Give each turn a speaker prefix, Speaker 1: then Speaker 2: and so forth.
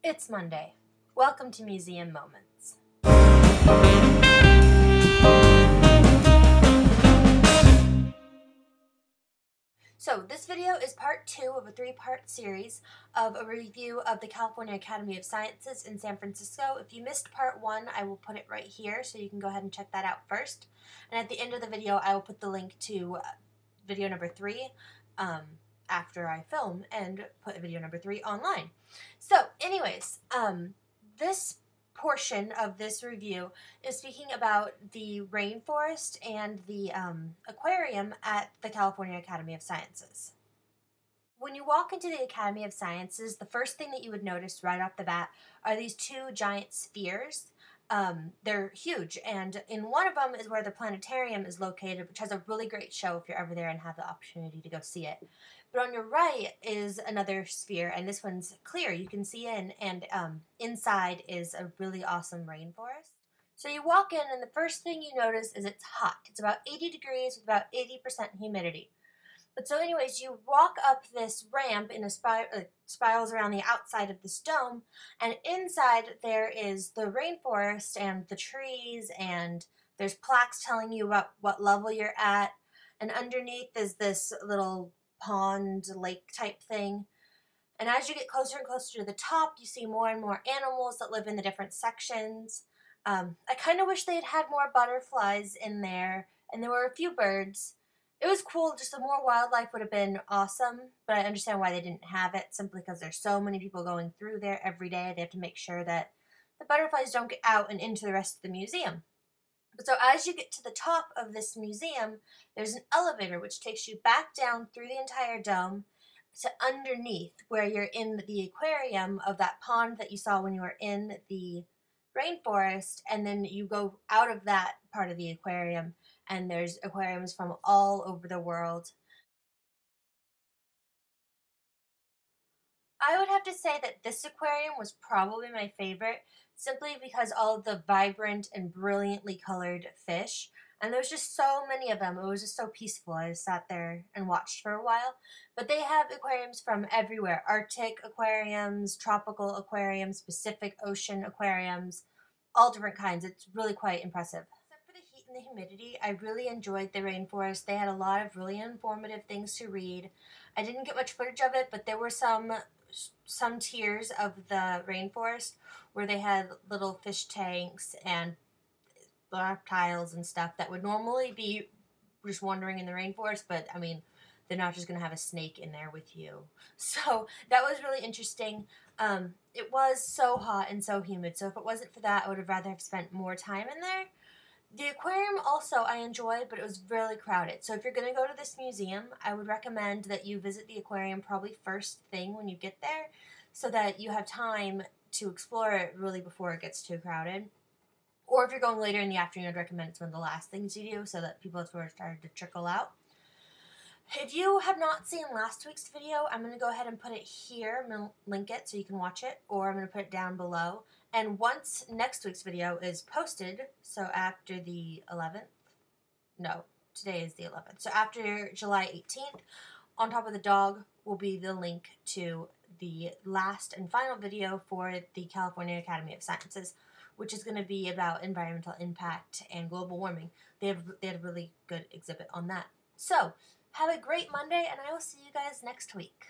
Speaker 1: It's Monday. Welcome to Museum Moments. So this video is part 2 of a 3-part series of a review of the California Academy of Sciences in San Francisco. If you missed part 1, I will put it right here, so you can go ahead and check that out first. And at the end of the video, I will put the link to video number 3 after I film and put video number 3 online. So anyways, this portion of this review is speaking about the rainforest and the aquarium at the California Academy of Sciences. When you walk into the Academy of Sciences, the first thing that you would notice right off the bat are these 2 giant spheres. They're huge, and in one of them is where the planetarium is located, which has a really great show if you're ever there and have the opportunity to go see it. But on your right is another sphere, and this one's clear. You can see in, and inside is a really awesome rainforest. So you walk in, and the first thing you notice is it's hot. It's about 80 degrees with about 80% humidity. But so anyways, you walk up this ramp in a spirals around the outside of this dome, and inside there is the rainforest and the trees, and there's plaques telling you about what level you're at, and underneath is this little pond, lake type thing. And as you get closer and closer to the top, you see more and more animals that live in the different sections. I kind of wish they had more butterflies in there, and there were a few birds. It was cool, just some more wildlife would have been awesome, but I understand why they didn't have it, simply because there's so many people going through there every day. They have to make sure that the butterflies don't get out and into the rest of the museum. But so as you get to the top of this museum, there's an elevator which takes you back down through the entire dome to underneath, where you're in the aquarium of that pond that you saw when you were in the rainforest, and then you go out of that part of the aquarium, and there's aquariums from all over the world. I would have to say that this aquarium was probably my favorite, simply because all of the vibrant and brilliantly colored fish, and there was just so many of them. It was just so peaceful. I just sat there and watched for a while. But they have aquariums from everywhere: Arctic aquariums, tropical aquariums, Pacific Ocean aquariums, all different kinds. It's really quite impressive. Except for the heat and the humidity, I really enjoyed the rainforest. They had a lot of really informative things to read. I didn't get much footage of it, but there were some tiers of the rainforest where they had little fish tanks and reptiles and stuff that would normally be just wandering in the rainforest, but I mean, they're not just going to have a snake in there with you. So that was really interesting. It was so hot and so humid, so if it wasn't for that, I would have rather have spent more time in there. The aquarium also I enjoyed, but it was really crowded. So if you're going to go to this museum, I would recommend that you visit the aquarium probably first thing when you get there, so that you have time to explore it really before it gets too crowded. Or if you're going later in the afternoon, I'd recommend it's one of the last things you do, so that people have sort of started to trickle out. If you have not seen last week's video, I'm going to go ahead and put it here. I'm going to link it so you can watch it, or I'm going to put it down below. And once next week's video is posted, so after the 11th, no, today is the 11th, so after July 18th, on top of the dog will be the link to the last and final video for the California Academy of Sciences, which is going to be about environmental impact and global warming. They had a really good exhibit on that. So, have a great Monday, and I will see you guys next week.